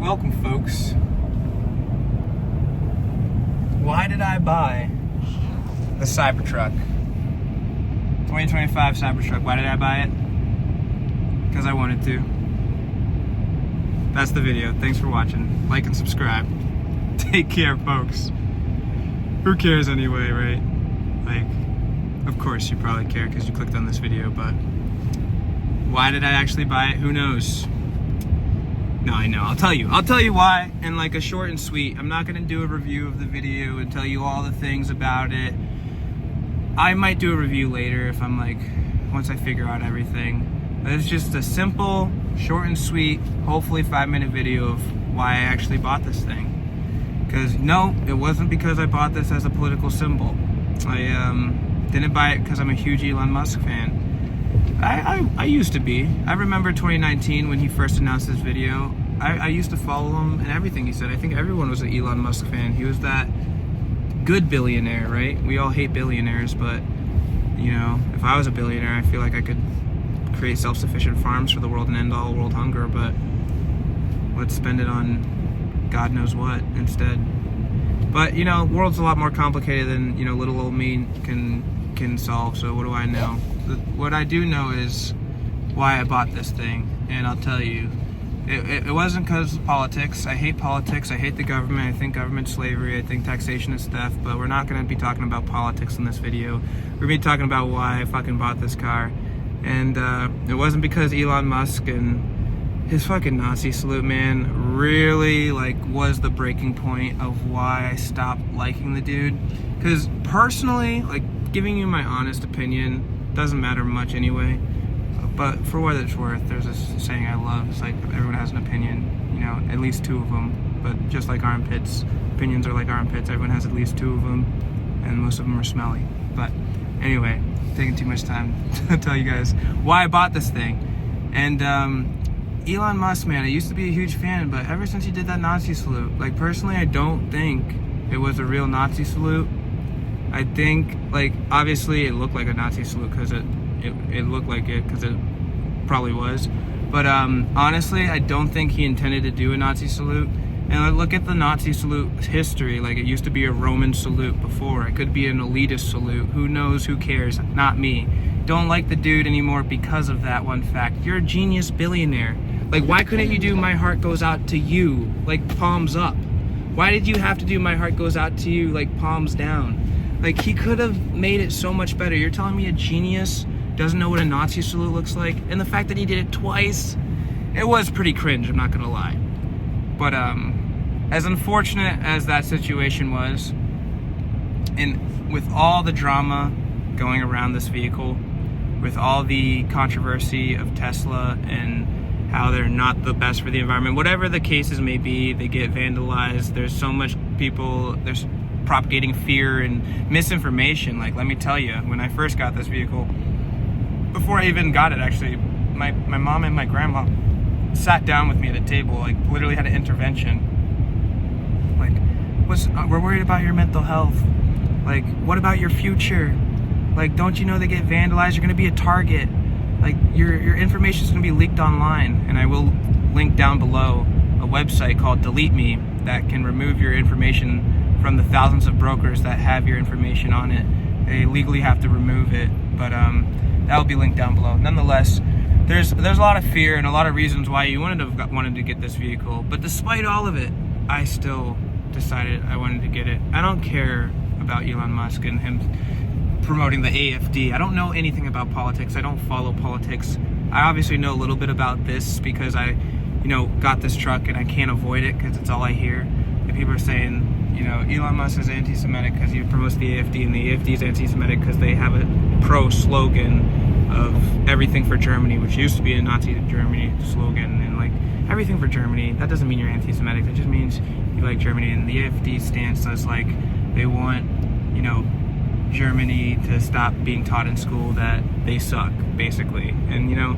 Welcome, folks. Why did I buy the Cybertruck? 2025 Cybertruck. Why did I buy it? Because I wanted to. That's the video. Thanks for watching. Like and subscribe. Take care, folks. Who cares anyway, right? Like, of course you probably care because you clicked on this video, but why did I actually buy it? Who knows? No, I know. I'll tell you why, and like a short and sweet. I'm not gonna do a review of the video and tell you all the things about it. I might do a review later if I'm like, once I figure out everything. But it's just a simple, short and sweet, hopefully 5-minute video of why I actually bought this thing. Because no, it wasn't because I bought this as a political symbol. I didn't buy it because I'm a huge Elon Musk fan. I used to be. I remember 2019 when he first announced this video. I used to follow him and everything he said. I think everyone was an Elon Musk fan. He was that good billionaire, right? We all hate billionaires, but you know, if I was a billionaire, I feel like I could create self-sufficient farms for the world and end all world hunger, but let's spend it on God knows what instead. But you know, world's a lot more complicated than, you know, little old me can solve, so what do I know? What I do know is why I bought this thing, and I'll tell you, it wasn't because of politics. I hate politics, I hate the government, I think government slavery, I think taxation is theft, but we're not going to be talking about politics in this video. We're going to be talking about why I fucking bought this car. And it wasn't because Elon Musk and his fucking Nazi salute, man, really like was the breaking point of why I stopped liking the dude. Because personally, like, giving you my honest opinion doesn't matter much anyway, but for what it's worth, there's this saying I love. It's like everyone has an opinion, you know, at least 2 of them. But just like armpits, opinions are like armpits. Everyone has at least 2 of them, and most of them are smelly. But anyway, taking too much time to tell you guys why I bought this thing. And Elon Musk, man, I used to be a huge fan, but ever since he did that Nazi salute, like, personally, I don't think it was a real Nazi salute. I think, like, obviously it looked like a Nazi salute because it looked like it because it probably was. But honestly, I don't think he intended to do a Nazi salute. And look at the Nazi salute history. Like, it used to be a Roman salute before. It could be an elitist salute. Who knows? Who cares? Not me. Don't like the dude anymore because of that one fact. You're a genius billionaire. Like, why couldn't you do "My heart goes out to you," like palms up? Why did you have to do "My heart goes out to you," like palms down? Like, he could have made it so much better. You're telling me a genius doesn't know what a Nazi salute looks like? And the fact that he did it twice, it was pretty cringe, I'm not gonna lie. But as unfortunate as that situation was, and with all the drama going around this vehicle, with all the controversy of Tesla and how they're not the best for the environment, whatever the cases may be, they get vandalized. There's so much people, there's propagating fear and misinformation. Like, let me tell you, when I first got this vehicle, before I even got it, actually, my mom and my grandma sat down with me at a table, like, literally had an intervention. Like, we're worried about your mental health. Like, what about your future? Like, don't you know they get vandalized? You're gonna be a target. Like, your information is gonna be leaked online. And I will link down below a website called Delete Me that can remove your information from the thousands of brokers that have your information on it. They legally have to remove it, but that will be linked down below. Nonetheless, there's a lot of fear and a lot of reasons why you wanted to get this vehicle, but despite all of it, I still decided I wanted to get it. I don't care about Elon Musk and him promoting the AFD. I don't know anything about politics. I don't follow politics. I obviously know a little bit about this because I, you know, got this truck and I can't avoid it because it's all I hear. And people are saying, you know, Elon Musk is anti-Semitic because he promotes the AFD, and the AFD is anti-Semitic because they have a pro-slogan of everything for Germany, which used to be a Nazi Germany slogan. And like, everything for Germany, that doesn't mean you're anti-Semitic. That just means you like Germany. And the AFD stance is like, they want, you know, Germany to stop being taught in school that they suck, basically. And you know,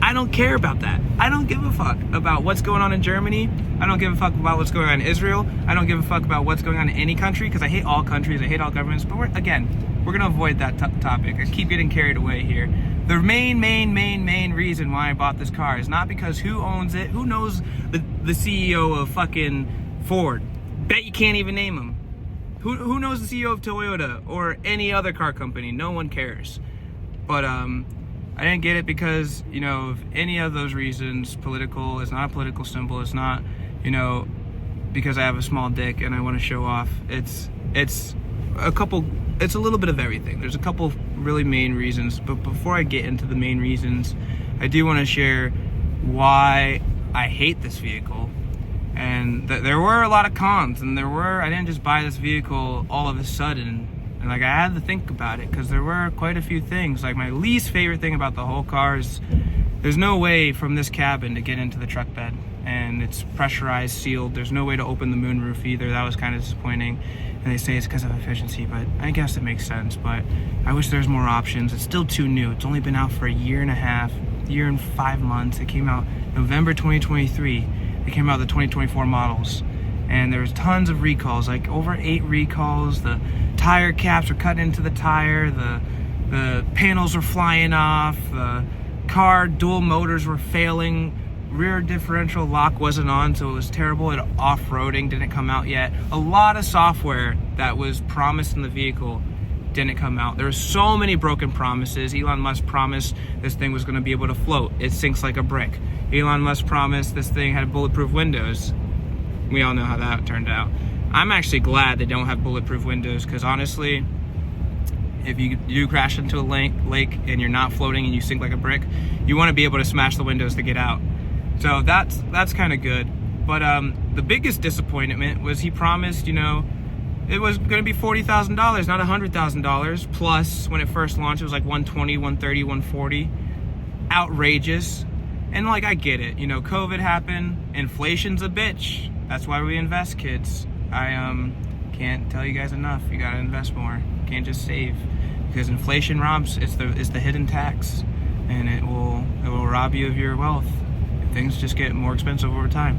I don't care about that. I don't give a fuck about what's going on in Germany. I don't give a fuck about what's going on in Israel. I don't give a fuck about what's going on in any country, because I hate all countries, I hate all governments. But we're gonna avoid that topic. I keep getting carried away here. The main reason why I bought this car is not because who owns it, who knows the CEO of fucking Ford. Bet you can't even name him. Who knows the CEO of Toyota or any other car company? No one cares. But I didn't get it because, you know, of any of those reasons. Political, it's not a political symbol. It's not, you know, because I have a small dick and I want to show off. It's a little bit of everything. There's a couple really main reasons, but before I get into the main reasons, I do want to share why I hate this vehicle. And there were a lot of cons, and I didn't just buy this vehicle all of a sudden. And like, I had to think about it, because there were quite a few things. Like, my least favorite thing about the whole car is there's no way from this cabin to get into the truck bed, and it's pressurized, sealed. There's no way to open the moonroof either. That was kind of disappointing. And they say it's because of efficiency, but I guess it makes sense. But I wish there's more options. It's still too new. It's only been out for a year and a half, year and 5 months. It came out November 2023. It came out the 2024 models. And there was tons of recalls, like over 8 recalls. The tire caps were cut into the tire. The panels were flying off. The car dual motors were failing. Rear differential lock wasn't on, so it was terrible. And off-roading didn't come out yet. A lot of software that was promised in the vehicle didn't come out. There were so many broken promises. Elon Musk promised this thing was going to be able to float. It sinks like a brick. Elon Musk promised this thing had bulletproof windows. We all know how that turned out. I'm actually glad they don't have bulletproof windows, because honestly, if you do crash into a lake and you're not floating and you sink like a brick, you want to be able to smash the windows to get out. So that's kind of good. But the biggest disappointment was he promised, you know, it was going to be $40,000, not $100,000. Plus, when it first launched, it was like $120, $130, $140. Outrageous. And like, I get it. You know, COVID happened. Inflation's a bitch. That's why we invest, kids. I can't tell you guys enough. You gotta invest more. You can't just save, because inflation robs. It's the hidden tax, and it will rob you of your wealth. Things just get more expensive over time.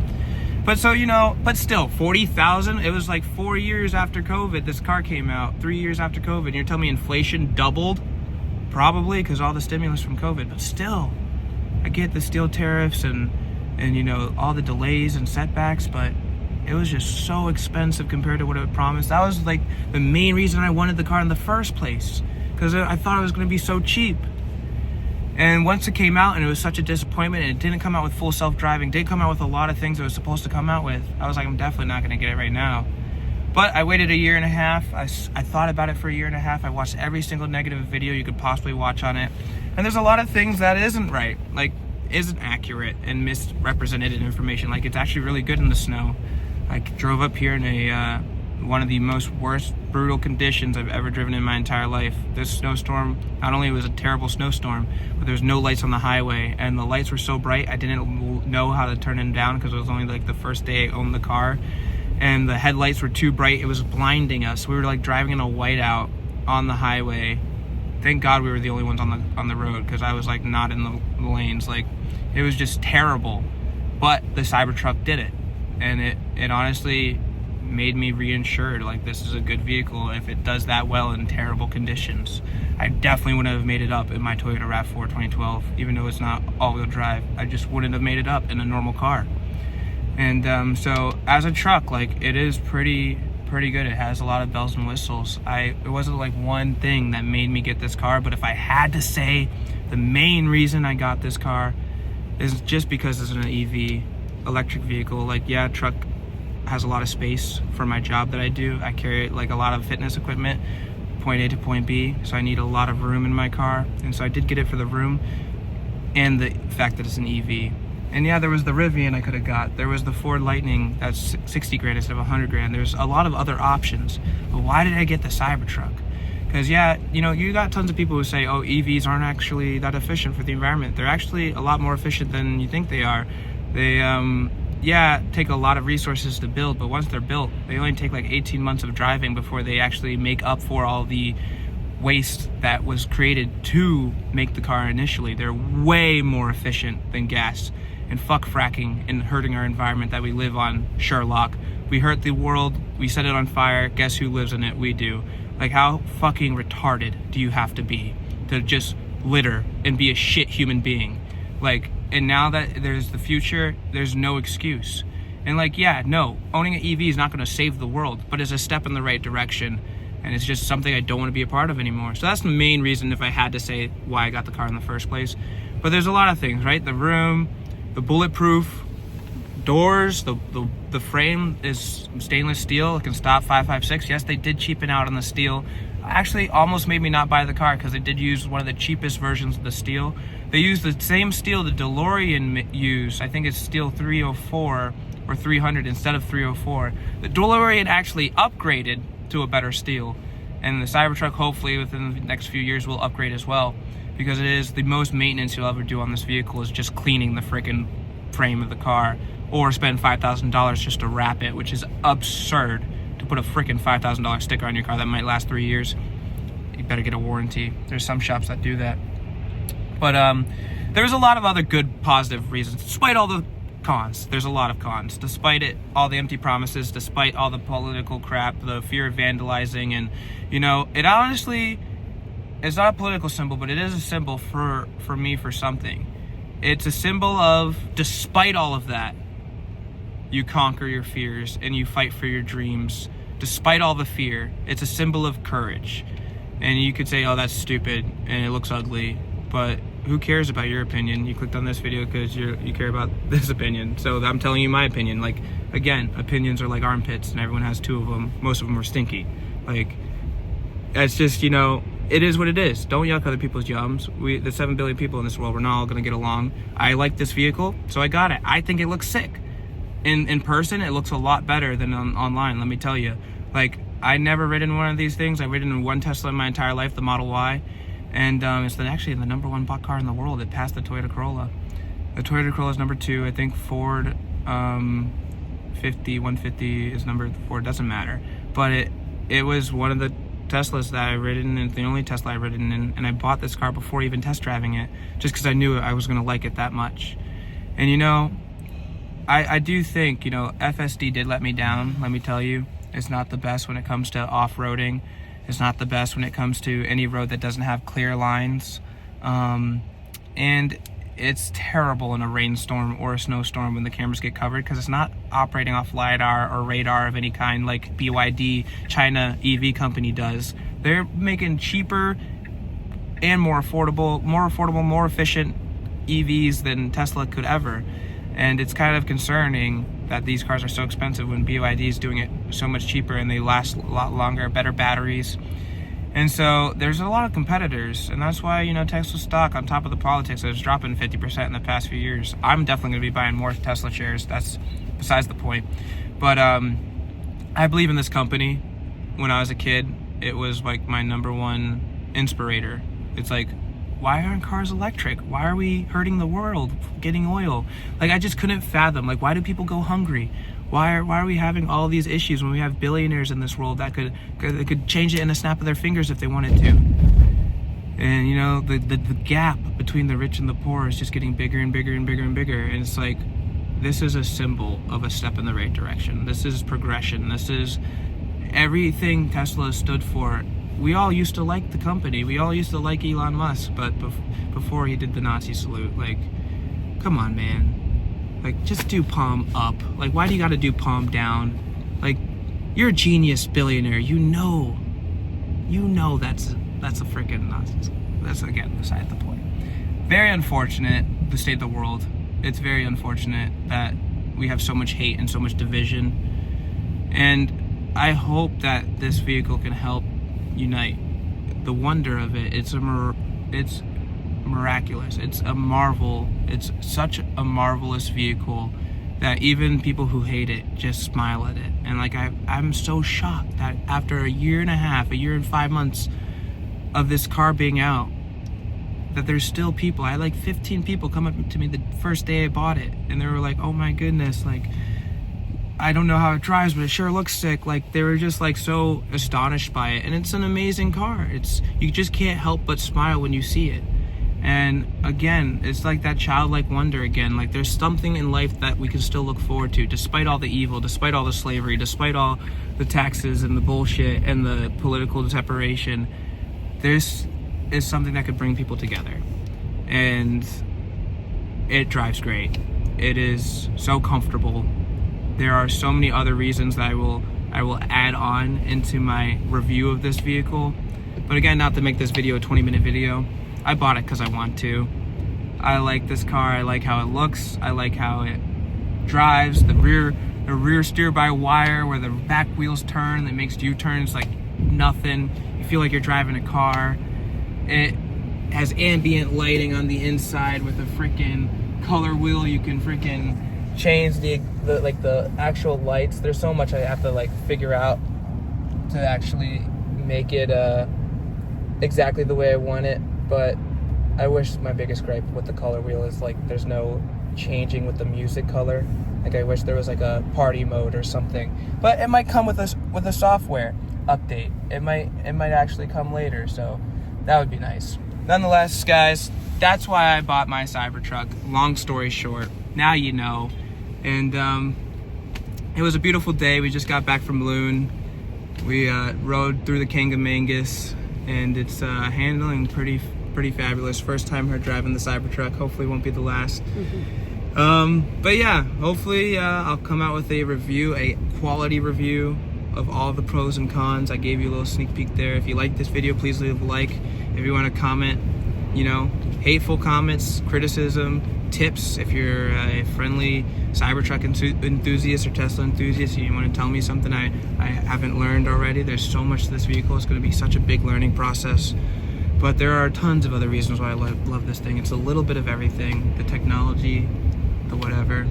But so, you know, but still, 40,000. It was like 4 years after COVID. This car came out. 3 years after COVID. And you're telling me inflation doubled? Probably, because all the stimulus from COVID. But still, I get the steel tariffs and you know, all the delays and setbacks, but it was just so expensive compared to what it promised. That was like the main reason I wanted the car in the first place, because I thought it was going to be so cheap. And once it came out and it was such a disappointment, and it didn't come out with full self-driving, didn't come out with a lot of things it was supposed to come out with, I was like, I'm definitely not going to get it right now. But I waited a year and a half. I thought about it for a year and a half. I watched every single negative video you could possibly watch on it. And there's a lot of things that isn't right, like isn't accurate and misrepresented information. Like, it's actually really good in the snow. I drove up here in one of the most worst, brutal conditions I've ever driven in my entire life. This snowstorm, not only was it a terrible snowstorm, but there was no lights on the highway, and the lights were so bright I didn't know how to turn them down, because it was only like the first day I owned the car, and the headlights were too bright. It was blinding us. We were like driving in a whiteout on the highway. Thank God we were the only ones on the road, because I was like not in the lanes. Like, it was just terrible. But the Cybertruck did it, and it honestly made me reinsured. Like, this is a good vehicle if it does that well in terrible conditions. I definitely wouldn't have made it up in my Toyota RAV4 2012, even though it's not all-wheel drive. I just wouldn't have made it up in a normal car. And so as a truck, like, it is pretty good. It has a lot of bells and whistles. It wasn't like one thing that made me get this car, but if I had to say the main reason I got this car is just because it's an EV, electric vehicle. Like, yeah, truck has a lot of space for my job that I do. I carry like a lot of fitness equipment, point A to point B, so I need a lot of room in my car. And so I did get it for the room and the fact that it's an EV. And yeah, there was the Rivian I could have got. There was the Ford Lightning that's 60 grand instead of 100 grand. There's a lot of other options. But why did I get the Cybertruck? Because yeah, you know, you got tons of people who say, oh, EVs aren't actually that efficient for the environment. They're actually a lot more efficient than you think they are. They, yeah, take a lot of resources to build, but once they're built, they only take like 18 months of driving before they actually make up for all the waste that was created to make the car initially. They're way more efficient than gas. And fuck fracking and hurting our environment that we live on, Sherlock. We hurt the world, we set it on fire, guess who lives in it? We do. Like, how fucking retarded do you have to be to just litter and be a shit human being? Like, and now that there's the future, there's no excuse. And like, yeah, no, owning an EV is not gonna save the world, but it's a step in the right direction. And it's just something I don't want to be a part of anymore. So that's the main reason, if I had to say, why I got the car in the first place. But there's a lot of things, right? The room, the bulletproof doors, the frame is stainless steel. It can stop 5.56. Yes, they did cheapen out on the steel. Actually, almost made me not buy the car because they did use one of the cheapest versions of the steel. They used the same steel the DeLorean used. I think it's steel 304 or 300 instead of 304. The DeLorean actually upgraded to a better steel, and the Cybertruck hopefully within the next few years will upgrade as well, because it is the most maintenance you'll ever do on this vehicle is just cleaning the freaking frame of the car, or spend $5,000 just to wrap it, which is absurd to put a freaking $5,000 sticker on your car that might last 3 years. You better get a warranty. There's some shops that do that. But there's a lot of other good positive reasons, despite all the cons. There's a lot of cons, despite it, all the empty promises, despite all the political crap, the fear of vandalizing, and you know, it honestly, it's not a political symbol, but it is a symbol for me for something. It's a symbol of, despite all of that, you conquer your fears and you fight for your dreams. Despite all the fear, it's a symbol of courage. And you could say, oh, that's stupid and it looks ugly, but who cares about your opinion? You clicked on this video because you care about this opinion. So I'm telling you my opinion. Like, again, opinions are like armpits and everyone has two of them. Most of them are stinky. Like, it's just, you know, it is what it is. Don't yuck other people's yums. The 7 billion people in this world, we're not all gonna get along. I like this vehicle, so I got it. I think it looks sick. In person, it looks a lot better than online, let me tell you. Like, I never ridden one of these things. I've ridden in one Tesla in my entire life, the Model Y. And it's actually the #1 bought car in the world. It passed the Toyota Corolla. The Toyota Corolla is #2. I think Ford 150 is #4. It doesn't matter. But it was one of the Teslas that I've ridden, and the only Tesla I've ridden in. And I bought this car before even test driving it, just because I knew I was going to like it that much. And you know, I do think, you know, FSD did let me down, let me tell you. It's not the best when it comes to off-roading. It's not the best when it comes to any road that doesn't have clear lines. And it's terrible in a rainstorm or a snowstorm when the cameras get covered, because it's not operating off LiDAR or radar of any kind like BYD, China EV company does. They're making cheaper and more affordable, more efficient EVs than Tesla could ever. And it's kind of concerning that these cars are so expensive when BYD is doing it so much cheaper and they last a lot longer, better batteries. And so there's a lot of competitors, and that's why, you know, Tesla stock, on top of the politics, is dropping 50% in the past few years. I'm definitely going to be buying more Tesla shares. That's besides the point. But I believe in this company. When I was a kid, it was like my #1 inspirator. It's like, why aren't cars electric? Why are we hurting the world getting oil? Like, I just couldn't fathom. Like, why do people go hungry? Why are we having all these issues when we have billionaires in this world that could change it in a snap of their fingers if they wanted to? And you know, the gap between the rich and the poor is just getting bigger and bigger and bigger and bigger. And it's like, this is a symbol of a step in the right direction. This is progression. This is everything Tesla stood for. We all used to like the company. We all used to like Elon Musk, but before he did the Nazi salute, like, come on, man. Like, just do palm up. Like, why do you gotta do palm down? Like, you're a genius billionaire. You know that's a freaking Nazi. That's, again, beside the point. Very unfortunate, the state of the world. It's very unfortunate that we have so much hate and so much division. And I hope that this vehicle can help unite. The wonder of it, it's miraculous. It's a marvel. It's such a marvelous vehicle that even people who hate it just smile at it. And like, I'm so shocked that after a year and 5 months of this car being out, that there's still people. I had like 15 people come up to me the first day I bought it, and they were like, oh my goodness, like, I don't know how it drives, but it sure looks sick. Like, they were just like so astonished by it. And it's an amazing car. You just can't help but smile when you see it. And again, it's like that childlike wonder again. Like, there's something in life that we can still look forward to, despite all the evil, despite all the slavery, despite all the taxes and the bullshit and the political separation. This is something that could bring people together. And it drives great. It is so comfortable. There are so many other reasons that I will add on into my review of this vehicle. But again, not to make this video a 20-minute video. I bought it because I want to. I like this car. I like how it looks. I like how it drives. The rear steer by wire, where the back wheels turn, that makes U-turns like nothing. You feel like you're driving a car. It has ambient lighting on the inside with a freaking color wheel. You can freaking change the actual lights. There's so much I have to like figure out to actually make it exactly the way I want it. But I wish my biggest gripe with the color wheel is like there's no changing with the music color. Like, I wish there was like a party mode or something. But it might come with a software update. It might actually come later, so that would be nice. Nonetheless, guys, that's why I bought my Cybertruck. Long story short, now you know. And it was a beautiful day. We just got back from Loon. We rode through the Kangamangas, and it's handling pretty fabulous. First time her driving the Cybertruck. Hopefully won't be the last. But yeah, hopefully I'll come out with a review, a quality review of all the pros and cons. I gave you a little sneak peek there. If you like this video, please leave a like. If you want to comment, you know, hateful comments, criticism, tips, if you're a friendly Cybertruck enthusiast or Tesla enthusiast and you want to tell me something I haven't learned already, there's so much to this vehicle. It's going to be such a big learning process. But there are tons of other reasons why I love this thing. It's a little bit of everything. The technology, the whatever,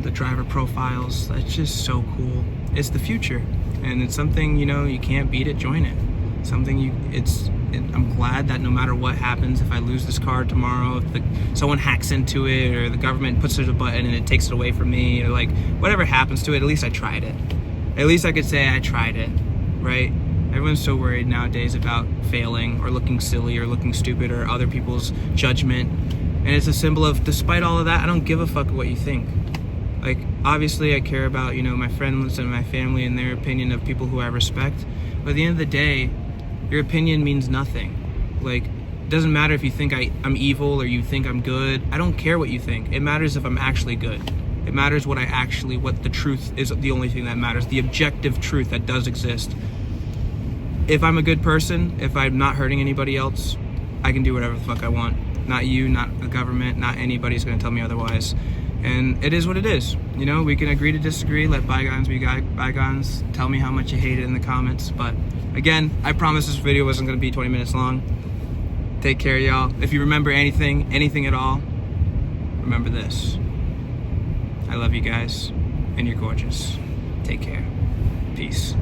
the driver profiles. It's just so cool. It's the future. And it's something, you know, you can't beat it, join it. I'm glad that no matter what happens, if I lose this car tomorrow, if someone hacks into it, or the government puts a button and it takes it away from me, or like whatever happens to it, at least I tried it. At least I could say I tried it, right? Everyone's so worried nowadays about failing or looking silly or looking stupid or other people's judgment. And it's a symbol of, despite all of that, I don't give a fuck what you think. Like, obviously I care about, you know, my friends and my family and their opinion of people who I respect. But at the end of the day, your opinion means nothing. Like, it doesn't matter if you think I'm evil or you think I'm good. I don't care what you think. It matters if I'm actually good. It matters what the truth is, the only thing that matters. The objective truth that does exist. If I'm a good person, if I'm not hurting anybody else, I can do whatever the fuck I want. Not you, not the government, not anybody's gonna tell me otherwise. And it is what it is. You know, we can agree to disagree, let bygones be bygones. Tell me how much you hate it in the comments. But again, I promise this video wasn't gonna be 20 minutes long. Take care, y'all. If you remember anything at all, remember this. I love you guys, and you're gorgeous. Take care. Peace.